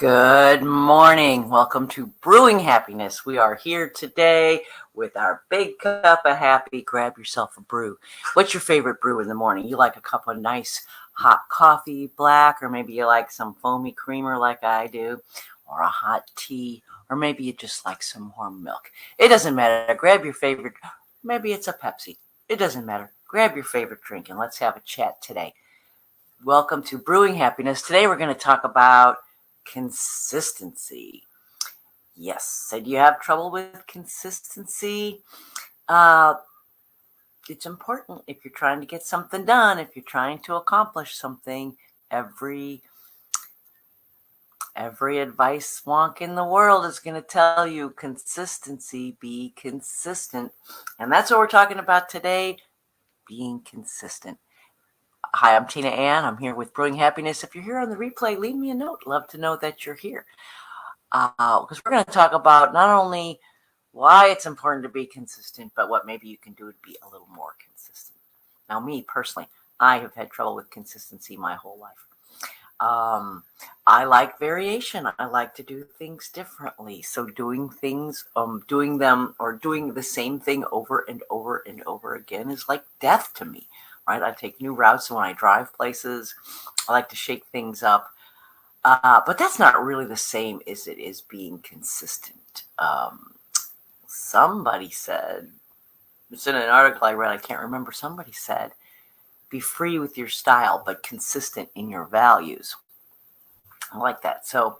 Good morning. Welcome to Brewing Happiness. We are here today with our big cup of happy. Grab yourself a brew. What's your favorite brew in the morning? You like a cup of nice hot coffee, black, or maybe you like some foamy creamer like I do, or a hot tea, or maybe you just like some warm milk. It doesn't matter. Grab your favorite. Maybe it's a Pepsi. It doesn't matter. Grab your favorite drink and let's have a chat today. Welcome to Brewing Happiness. Today we're going to talk about consistency. Yes. So do you have trouble with consistency? It's important if you're trying to get something done, if you're trying to accomplish something. Every advice wonk in the world is going to tell you consistency, be consistent. And that's what we're talking about today, being consistent. Hi, I'm Tina Ann. I'm here with Brewing Happiness. If you're here on the replay, leave me a note. Love to know that you're here. Because we're going to talk about not only why it's important to be consistent, but what maybe you can do to be a little more consistent. Now, me personally, I have had trouble with consistency my whole life. I like variation. I like to do things differently. So doing the same thing over and over and over again is like death to me. Right? I take new routes when I drive places. I like to shake things up. But that's not really the same as it is being consistent. Somebody said, it's in an article I read, I can't remember, somebody said, be free with your style, but consistent in your values. I like that. So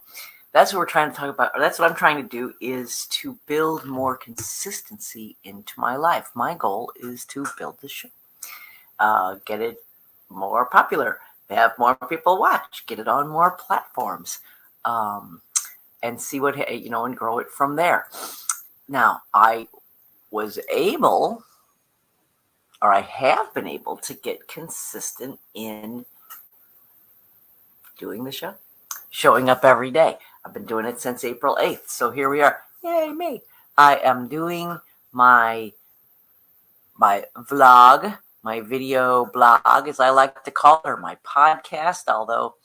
that's what we're trying to talk about. Or that's what I'm trying to do, is to build more consistency into my life. My goal is to build the show. Get it more popular, have more people watch, get it on more platforms, and see what, and grow it from there. Now, I have been able to get consistent in doing the show, showing up every day. I've been doing it since April 8th. So here we are. Yay, me. I am doing my vlog, my video blog, as I like to call it, or my podcast, although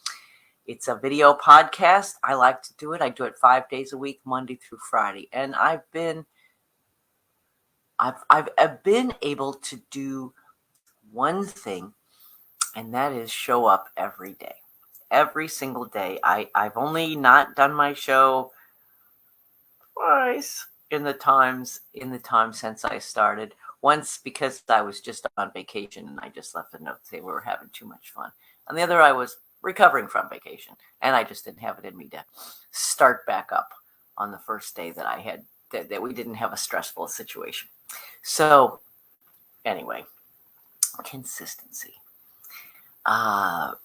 it's a video podcast. I like to do it. I do it 5 days a week, Monday through Friday. And I've been able to do one thing, and that is show up every day. Every single day. I've only not done my show twice in the time since I started. Once because I was just on vacation and I just left a note saying we were having too much fun. And the other, I was recovering from vacation and I just didn't have it in me to start back up on the first day that I had, that we didn't have a stressful situation. So anyway, consistency. I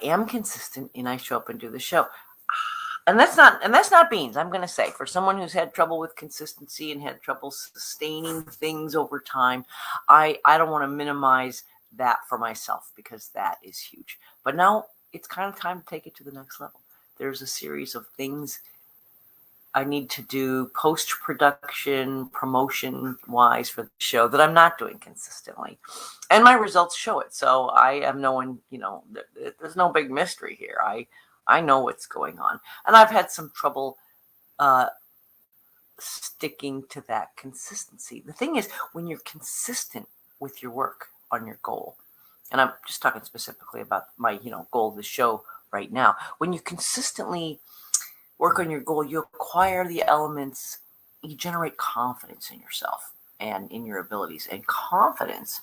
am consistent and I show up and do the show. And that's not beans. I'm going to say, for someone who's had trouble with consistency and had trouble sustaining things over time, I don't want to minimize that for myself, because that is huge. But now it's kind of time to take it to the next level. There's a series of things I need to do post-production, promotion-wise for the show that I'm not doing consistently. And my results show it. So I am knowing, there's no big mystery here. I know what's going on. And I've had some trouble sticking to that consistency. The thing is, when you're consistent with your work on your goal, and I'm just talking specifically about my, goal of the show right now, when you consistently work on your goal, you acquire the elements, you generate confidence in yourself and in your abilities. And confidence,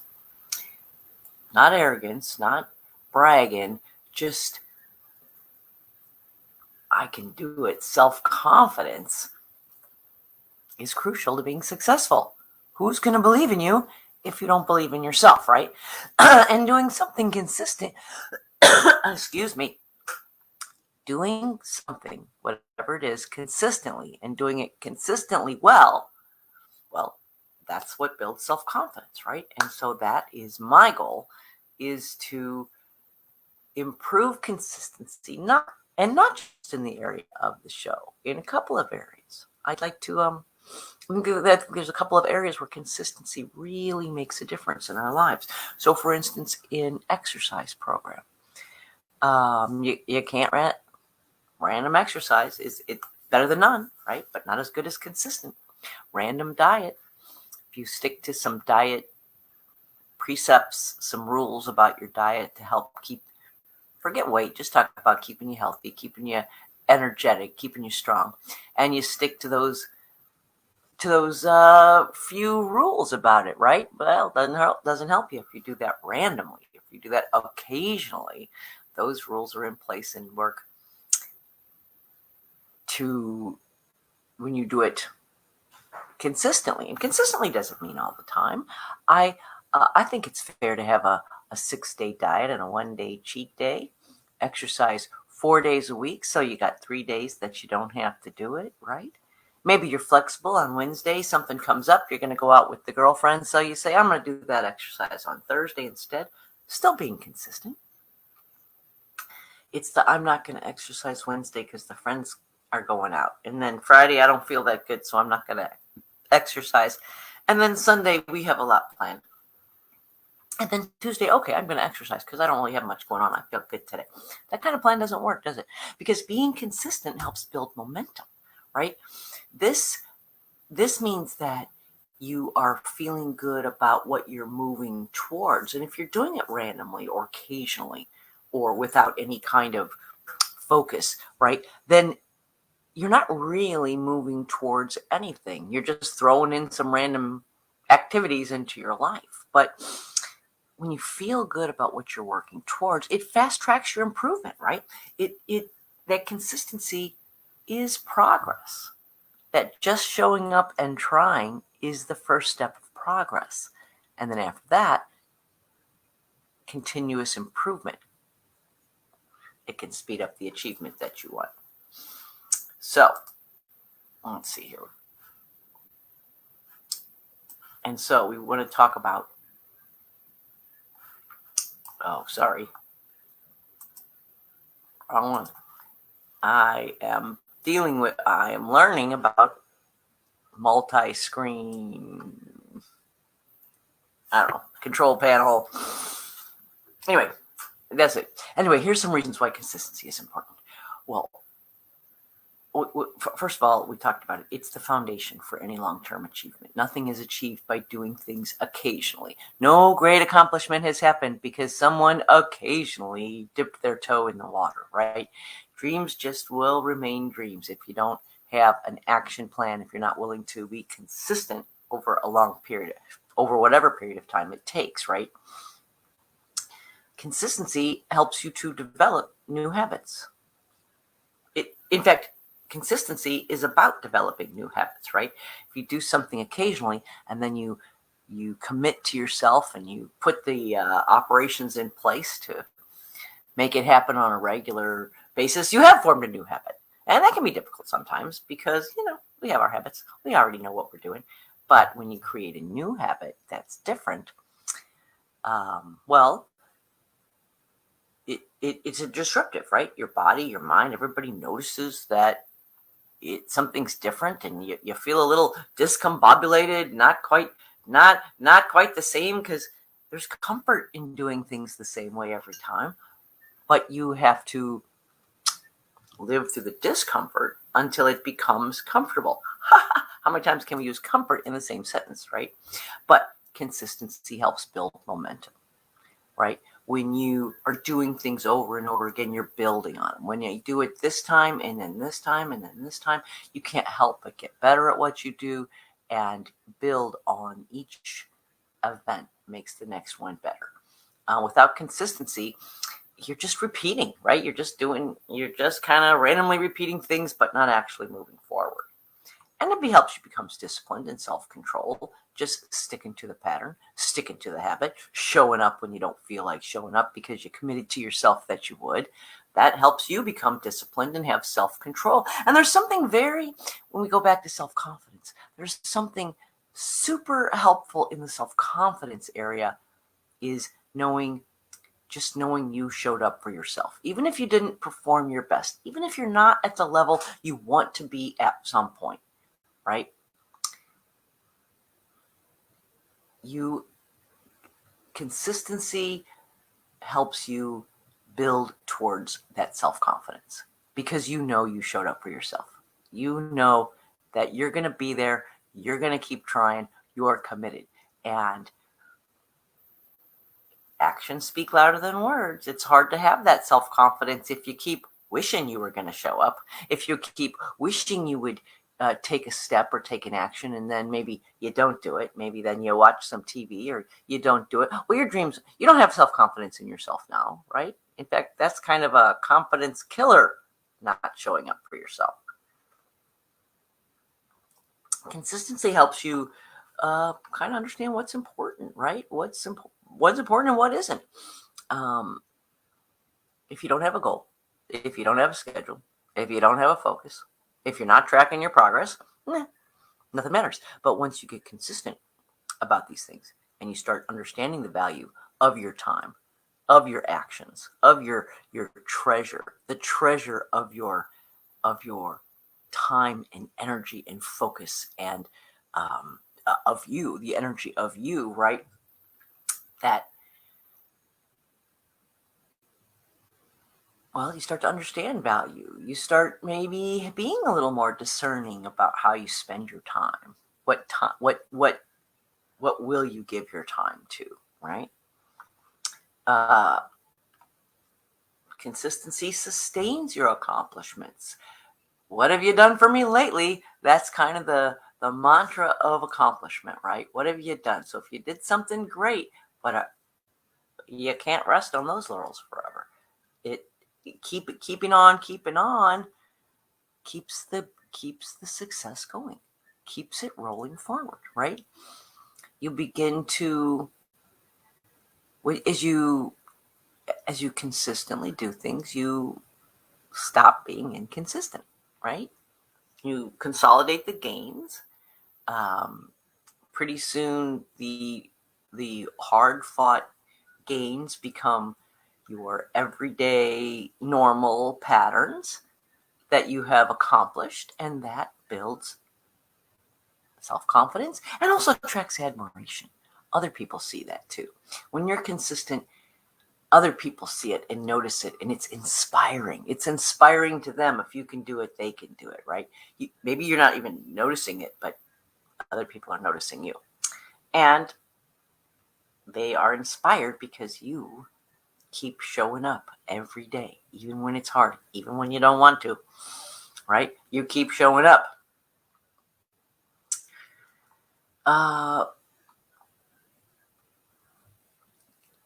not arrogance, not bragging, just I can do it. Self-confidence is crucial to being successful. Who's going to believe in you if you don't believe in yourself, right? And doing something consistent, doing something, whatever it is, consistently, and doing it consistently well, that's what builds self-confidence, right? And so that is my goal, is to improve consistency, not just in the area of the show, in a couple of areas. I'd like to, there's a couple of areas where consistency really makes a difference in our lives. So for instance, in exercise program, you can't Random exercise is better than none, right? But not as good as consistent. Random diet. If you stick to some diet precepts, some rules about your diet to help forget weight, just talk about keeping you healthy, keeping you energetic, keeping you strong, and you stick to those few rules about it, right? Well, doesn't help you if you do that randomly. If you do that occasionally, those rules are in place and work to when you do it consistently. And consistently doesn't mean all the time. I think it's fair to have a 6-day diet and a 1-day cheat day. Exercise 4 days a week, so you got 3 days that you don't have to do it, right? Maybe you're flexible on Wednesday, something comes up, you're going to go out with the girlfriend, so you say, I'm going to do that exercise on Thursday instead. Still being consistent. It's I'm not going to exercise Wednesday because the friends are going out. And then Friday, I don't feel that good, so I'm not going to exercise. And then Sunday, we have a lot planned. And then Tuesday, okay, I'm going to exercise because I don't really have much going on. I feel good today. That kind of plan doesn't work, does it? Because being consistent helps build momentum, right? This means that you are feeling good about what you're moving towards. And if you're doing it randomly or occasionally or without any kind of focus, right, then you're not really moving towards anything. You're just throwing in some random activities into your life. But when you feel good about what you're working towards, it fast tracks your improvement, right? That consistency is progress. That just showing up and trying is the first step of progress. And then after that, continuous improvement. It can speed up the achievement that you want. So, let's see here. And so we want to talk about, wrong one. I am learning about multi-screen, control panel. Anyway, that's it. Anyway, here's some reasons why consistency is important. Well, first of all, we talked about it. It's the foundation for any long-term achievement. Nothing is achieved by doing things occasionally. No great accomplishment has happened because someone occasionally dipped their toe in the water, right? Dreams just will remain dreams if you don't have an action plan, if you're not willing to be consistent over a long period, over whatever period of time it takes, right? Consistency helps you to develop new habits. In fact, consistency is about developing new habits, right? If you do something occasionally and then you commit to yourself and you put the operations in place to make it happen on a regular basis, you have formed a new habit. And that can be difficult sometimes because, we have our habits. We already know what we're doing. But when you create a new habit that's different, it's a disruptive, right? Your body, your mind, everybody notices that something's different, and you feel a little discombobulated, not quite the same, because there's comfort in doing things the same way every time, but you have to live through the discomfort until it becomes comfortable. How many times can we use comfort in the same sentence, right? But consistency helps build momentum, right? When you are doing things over and over again, you're building on them. When you do it this time and then this time and then this time, you can't help but get better at what you do and build on each event. Makes the next one better. Without consistency, you're just repeating, right? You're just kind of randomly repeating things, but not actually moving forward. And it helps you become disciplined and self-control, just sticking to the pattern, sticking to the habit, showing up when you don't feel like showing up because you committed to yourself that you would. That helps you become disciplined and have self-control. And there's something when we go back to self-confidence, there's something super helpful in the self-confidence area is just knowing you showed up for yourself. Even if you didn't perform your best, even if you're not at the level you want to be at some point, right? Consistency helps you build towards that self-confidence. because you know you showed up for yourself. You know that you're going to be there. You're going to keep trying. You're committed. And actions speak louder than words. It's hard to have that self-confidence if you keep wishing you were going to show up, if you keep wishing you would take a step or take an action, and then maybe you don't do it. Maybe then you watch some TV or you don't do it. Well, your dreams, you don't have self-confidence in yourself now, right? In fact, that's kind of a confidence killer, not showing up for yourself. Consistency helps you kind of understand what's important, right? What's important and what isn't. If you don't have a goal, if you don't have a schedule, if you don't have a focus, if you're not tracking your progress, nothing matters. But once you get consistent about these things and you start understanding the value of your time, of your actions, of your treasure, the treasure of your time and energy and focus and of you, the energy of you, right? That, well, you start to understand value. You start maybe being a little more discerning about how you spend your time. What time? What will you give your time to? Right? Consistency sustains your accomplishments. What have you done for me lately? That's kind of the mantra of accomplishment, right? What have you done? So if you did something great, but you can't rest on those laurels forever. Keeping on keeps the success going, keeps it rolling forward, right? You begin to, as you consistently do things, you stop being inconsistent, right? You consolidate the gains. Pretty soon the hard fought gains become your everyday normal patterns that you have accomplished, and that builds self-confidence and also attracts admiration. Other people see that too. When you're consistent, other people see it and notice it, and it's inspiring. It's inspiring to them. If you can do it, they can do it, right? Maybe you're not even noticing it, but other people are noticing you. And they are inspired because you keep showing up every day, even when it's hard, even when you don't want to, right? You keep showing up.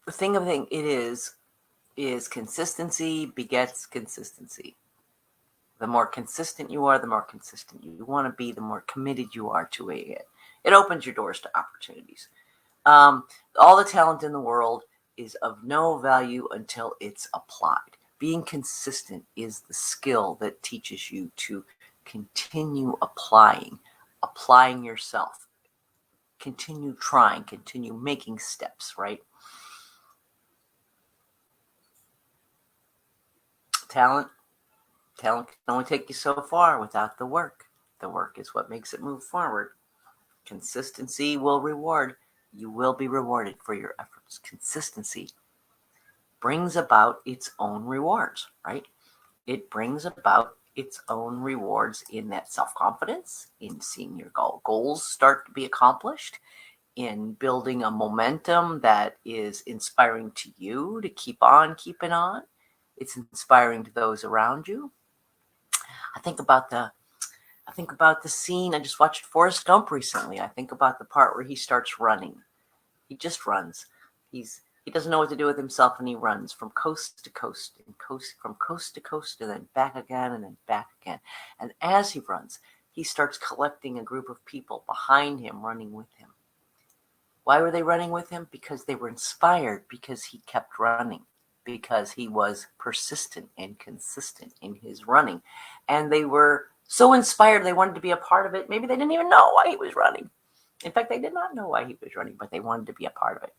The thing is consistency begets consistency. The more consistent you are, the more consistent you want to be, the more committed you are to it. It opens your doors to opportunities. All the talent in the world is of no value until it's applied. Being consistent is the skill that teaches you to continue applying yourself, continue trying, continue making steps, right? Talent can only take you so far without the work. The work is what makes it move forward. Consistency will reward. You will be rewarded for your efforts. Consistency brings about its own rewards, right? It brings about its own rewards in that self-confidence, in seeing your goals start to be accomplished, in building a momentum that is inspiring to you to keep on keeping on. It's inspiring to those around you. I think about the scene. I just watched Forrest Gump recently. I think about the part where he starts running. He just runs. He doesn't know what to do with himself, and he runs from coast to coast and from coast to coast, and then back again and then back again. And as he runs, he starts collecting a group of people behind him, running with him. Why were they running with him? Because they were inspired, because he kept running, because he was persistent and consistent in his running. And they were so inspired, they wanted to be a part of it. Maybe they didn't even know why he was running. In fact, they did not know why he was running, but they wanted to be a part of it.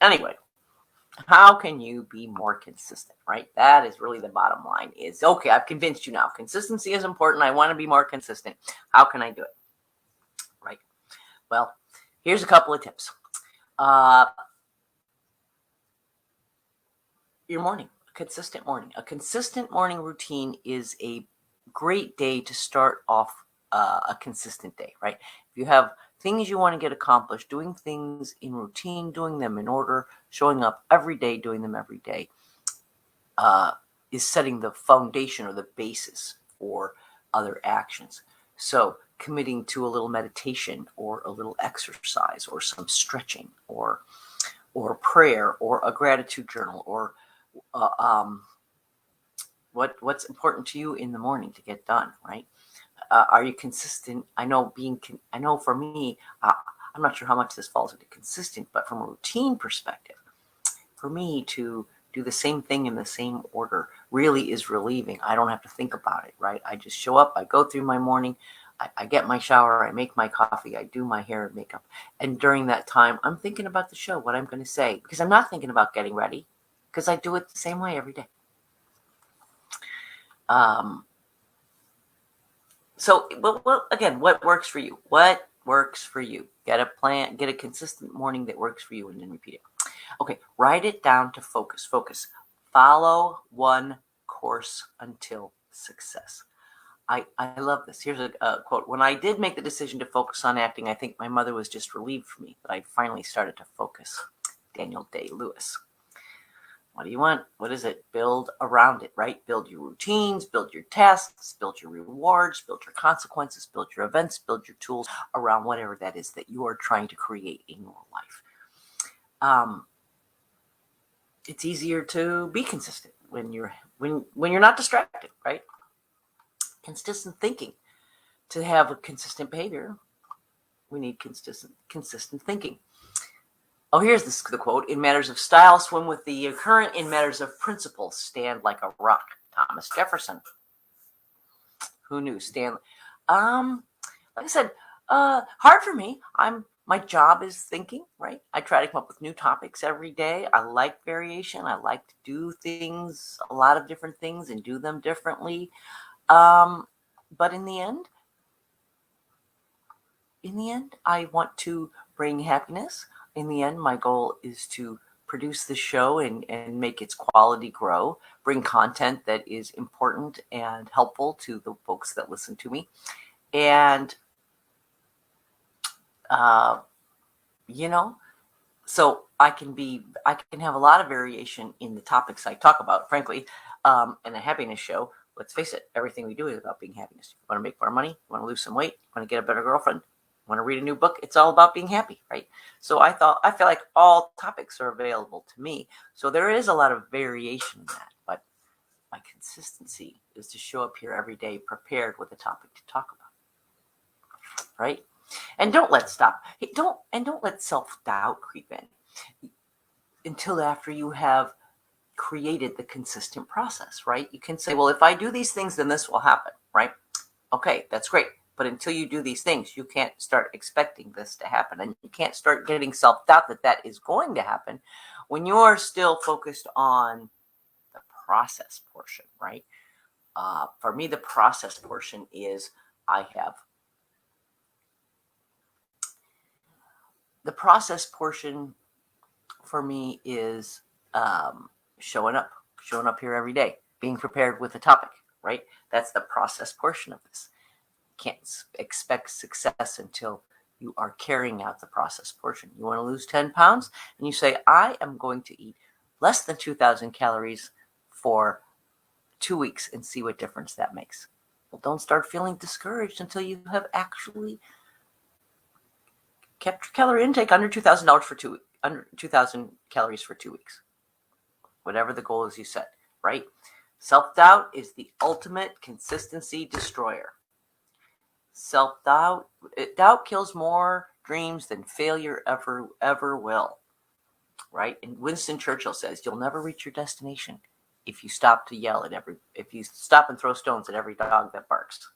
Anyway, how can you be more consistent, right? That is really the bottom line is, okay, I've convinced you now. Consistency is important. I want to be more consistent. How can I do it? Right? Well, here's a couple of tips. Your morning. consistent morning. A consistent morning routine is a great day to start off a consistent day, right? If you have things you want to get accomplished, doing things in routine, doing them in order, showing up every day, doing them every day, is setting the foundation or the basis for other actions. So committing to a little meditation or a little exercise or some stretching or prayer or a gratitude journal or what's important to you in the morning to get done, right? Are you consistent? I know for me, I'm not sure how much this falls into consistent, but from a routine perspective, for me to do the same thing in the same order really is relieving. I don't have to think about it, right? I just show up, I go through my morning, I get my shower, I make my coffee, I do my hair and makeup. And during that time, I'm thinking about the show, what I'm going to say, because I'm not thinking about getting ready, because I do it the same way every day. So, well, again, what works for you? What works for you? Get a plan, get a consistent morning that works for you, and then repeat it. Okay, write it down to focus. Focus. Follow one course until success. I love this. Here's a quote. When I did make the decision to focus on acting, I think my mother was just relieved for me that I finally started to focus. Daniel Day-Lewis. What do you want? What is it? Build around it, right? Build your routines, build your tasks, build your rewards, build your consequences, build your events, build your tools around whatever that is that you are trying to create in your life. It's easier to be consistent when you're not distracted, right? Consistent thinking. To have a consistent behavior, we need consistent thinking. Oh, here's the quote. In matters of style, swim with the current. In matters of principle, stand like a rock. Thomas Jefferson. Who knew? Stanley. Like I said, hard for me. My job is thinking, right? I try to come up with new topics every day. I like variation. I like to do things, a lot of different things, and do them differently. But in the end, I want to bring happiness. In the end, my goal is to produce the show and make its quality grow, bring content that is important and helpful to the folks that listen to me. And, so I can have a lot of variation in the topics I talk about, frankly, in a happiness show. Let's face it, everything we do is about being happiness. You want to make more money, you want to lose some weight, you want to get a better girlfriend, you want to read a new book, it's all about being happy, right? So I feel like all topics are available to me. So there is a lot of variation in that, but my consistency is to show up here every day prepared with a topic to talk about, right? And don't let self-doubt creep in until after you have created the consistent process, right? You can say, well, if I do these things, then this will happen, right? Okay, that's great. But until you do these things, you can't start expecting this to happen. And you can't start getting self-doubt that is going to happen when you're still focused on the process portion, right? For me, the process portion is the process portion for me is showing up here every day, being prepared with a topic, right? That's the process portion of this. Can't expect success until you are carrying out the process portion. You want to lose 10 pounds and you say, I am going to eat less than 2,000 calories for 2 weeks and see what difference that makes. Well, don't start feeling discouraged until you have actually kept your calorie intake under 2,000 for 2 weeks, under 2,000 calories for 2 weeks. Whatever the goal is you set, right? Self-doubt is the ultimate consistency destroyer. Self-doubt, doubt kills more dreams than failure ever will, right? And Winston Churchill says, you'll never reach your destination if you stop and throw stones at every dog that barks,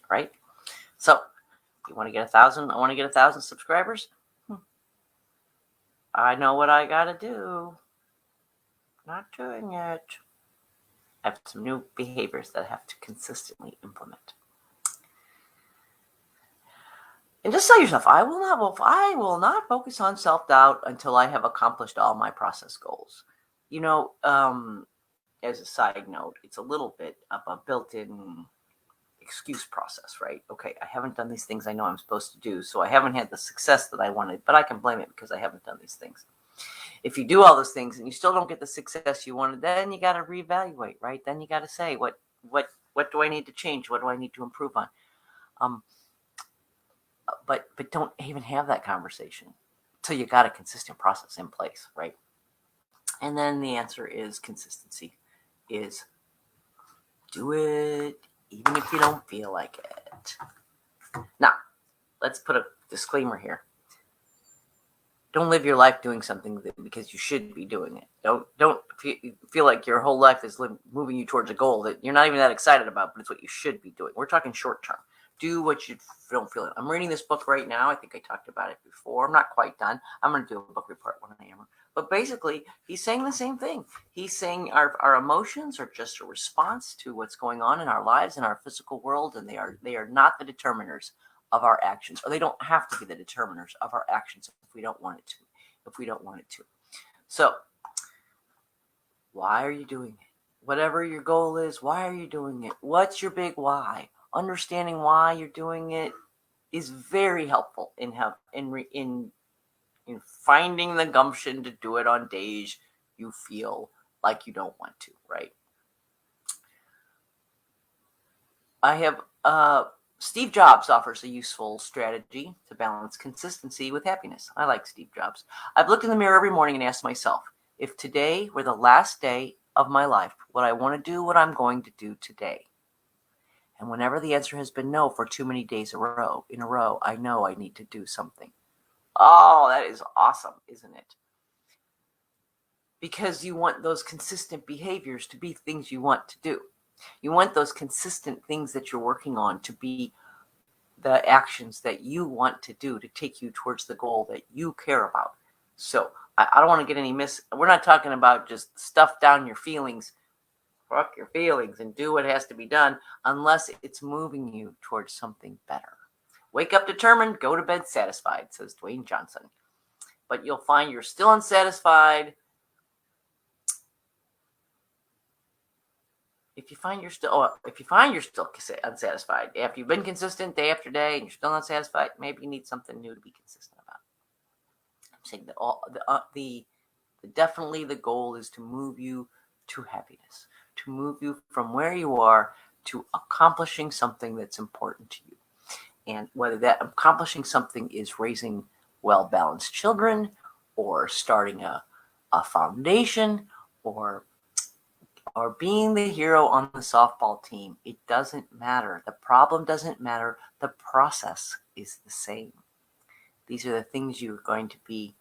right? So, you want to get 1,000? I want to get 1,000 subscribers. I know what I gotta do. Not doing it. I have some new behaviors that I have to consistently implement. And just tell yourself, I will not focus on self-doubt until I have accomplished all my process goals. as a side note, it's a little bit of a built-in excuse process, right? Okay, I haven't done these things I know I'm supposed to do, so I haven't had the success that I wanted, but I can blame it because I haven't done these things. If you do all those things and you still don't get the success you wanted, then you got to reevaluate, right? Then you got to say, what do I need to change? What do I need to improve on? But don't even have that conversation till you got a consistent process in place, right? And then the answer is consistency. Is do it even if you don't feel like it. Now, let's put a disclaimer here. Don't live your life doing something because you should be doing it. Don't feel like your whole life is moving you towards a goal that you're not even that excited about, but it's what you should be doing. We're talking short term. Do what you don't feel like. I'm reading this book right now. I think I talked about it before. I'm not quite done. I'm going to do a book report when I am. But basically, he's saying the same thing. He's saying our emotions are just a response to what's going on in our lives, in our physical world, and they are not the determiners of our actions, or they don't have to be the determiners of our actions if we don't want it to. So, why are you doing it? Whatever your goal is, why are you doing it? What's your big why? Understanding why you're doing it is very helpful in finding the gumption to do it on days you feel like you don't want to, right? I have Steve Jobs offers a useful strategy to balance consistency with happiness. I like Steve Jobs. I've looked in the mirror every morning and asked myself, if today were the last day of my life, would I want to do what I'm going to do today? And whenever the answer has been no for too many days in a row, I know I need to do something. Oh, that is awesome, isn't it? Because you want those consistent behaviors to be things you want to do. You want those consistent things that you're working on to be the actions that you want to do to take you towards the goal that you care about. So I don't want to get we're not talking about just stuff down your feelings. Fuck your feelings and do what has to be done unless it's moving you towards something better. Wake up determined, go to bed satisfied, says Dwayne Johnson. But you'll find you're still unsatisfied. If you find you're still unsatisfied after you've been consistent day after day and you're still unsatisfied, maybe you need something new to be consistent about. I'm saying that definitely the goal is to move you to happiness, to move you from where you are to accomplishing something that's important to you. And whether that accomplishing something is raising well-balanced children or starting a foundation or being the hero on the softball team, it doesn't matter. The problem doesn't matter. The process is the same. These are the things you're going to be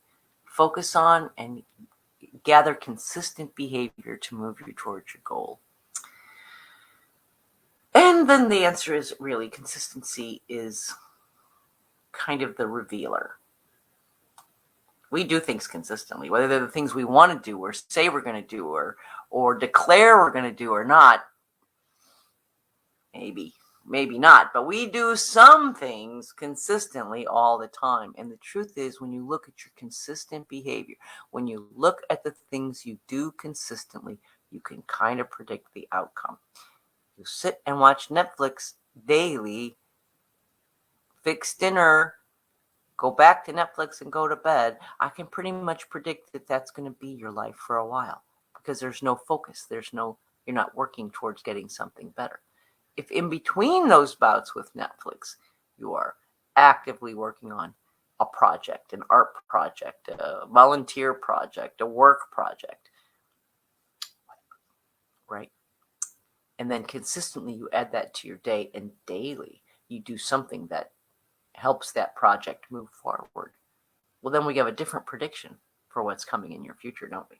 focused on and gather consistent behavior to move you towards your goal. And then the answer is really consistency is kind of the revealer. We do things consistently, whether they're the things we want to do or say we're going to do or declare we're going to do or not. Maybe not, but we do some things consistently all the time. And the truth is, when you look at your consistent behavior, when you look at the things you do consistently, you can kind of predict the outcome. You sit and watch Netflix daily, fix dinner, go back to Netflix and go to bed. I can pretty much predict that that's going to be your life for a while because there's no focus. You're not working towards getting something better. If in between those bouts with Netflix, you are actively working on a project, an art project, a volunteer project, a work project, right? And then consistently you add that to your day, and daily you do something that helps that project move forward. Well, then we have a different prediction for what's coming in your future, don't we?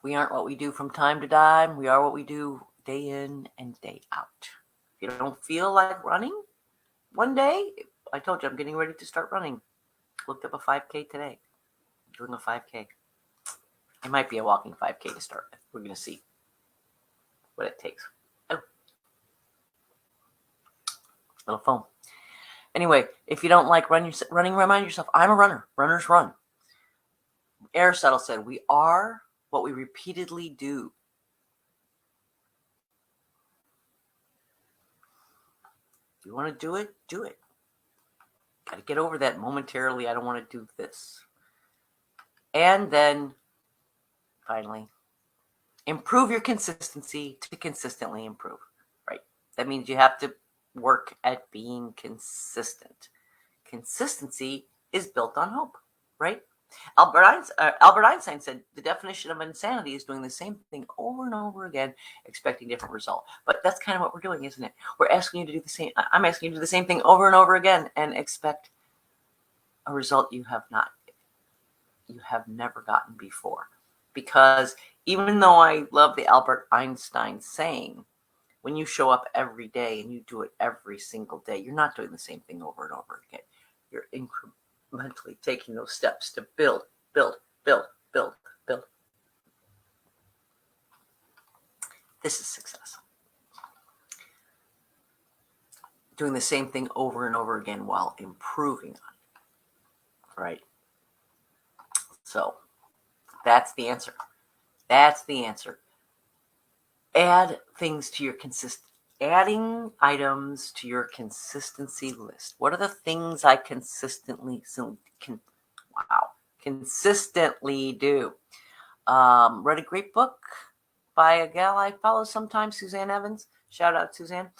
We aren't what we do from time to time. We are what we do day in and day out. If you don't feel like running one day, I told you I'm getting ready to start running. Looked up a 5K today. I'm doing a 5K. It might be a walking 5K to start with. We're going to see what it takes. Oh. Little foam. Anyway, if you don't like running, remind yourself, I'm a runner. Runners run. Aristotle said, we are what we repeatedly do. If you want to do it, do it. Got to get over that momentarily, I don't want to do this. And then, finally, improve your consistency to consistently improve, right? That means you have to work at being consistent. Consistency is built on hope, right? Albert Einstein said the definition of insanity is doing the same thing over and over again, expecting different result. But that's kind of what we're doing, isn't it? We're asking you to do the same. I'm asking you to do the same thing over and over again and expect a result you have never gotten before. Because even though I love the Albert Einstein saying, when you show up every day and you do it every single day, you're not doing the same thing over and over again. You're incrementally taking those steps to build. This is success. Doing the same thing over and over again while improving on it, right? So that's the answer. That's the answer. Add things to your adding items to your consistency list. What are the things I consistently do? Read a great book by a gal I follow sometimes, Suzanne Evans. Shout out Suzanne.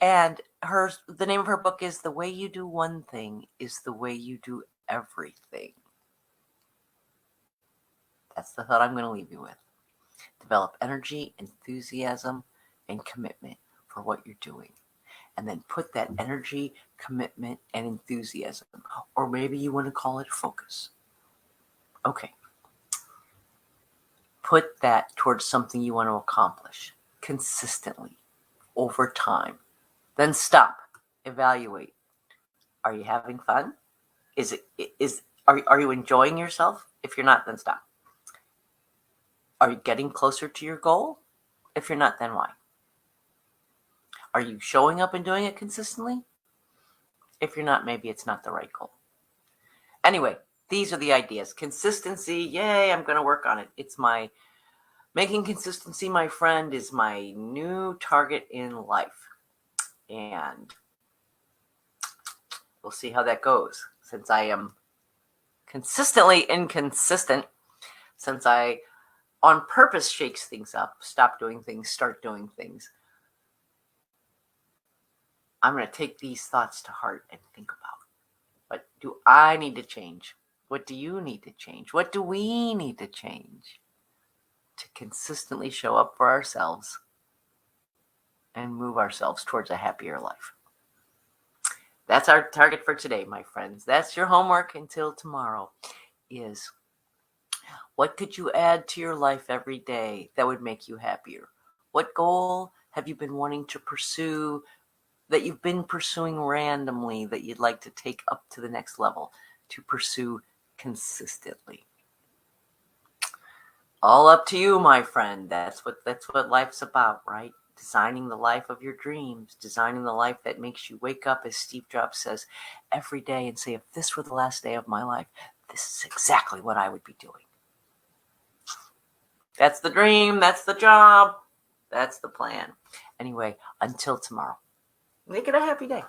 And the name of her book is The Way You Do One Thing is the Way You Do Everything. That's the thought I'm going to leave you with. Develop energy, enthusiasm, and commitment for what you're doing. And then put that energy, commitment, and enthusiasm, or maybe you want to call it focus. Okay. Put that towards something you want to accomplish consistently over time. Then stop. Evaluate. Are you having fun? Are you enjoying yourself? If you're not, then stop. Are you getting closer to your goal? If you're not, then why? Are you showing up and doing it consistently? If you're not, maybe it's not the right goal. Anyway, these are the ideas. Consistency, yay, I'm going to work on it. Making consistency my friend is my new target in life. And we'll see how that goes. Since I am consistently inconsistent, since I on purpose shakes things up, stop doing things, start doing things, I'm going to take these thoughts to heart and think about, what do I need to change? What do you need to change? What do we need to change to consistently show up for ourselves and move ourselves towards a happier life? That's our target for today, my friends. That's your homework until tomorrow is, what could you add to your life every day that would make you happier? What goal have you been wanting to pursue that you've been pursuing randomly that you'd like to take up to the next level to pursue consistently? All up to you, my friend. That's what life's about, right? Designing the life of your dreams, designing the life that makes you wake up, as Steve Jobs says, every day and say, if this were the last day of my life, this is exactly what I would be doing. That's the dream. That's the job. That's the plan. Anyway, until tomorrow, make it a happy day.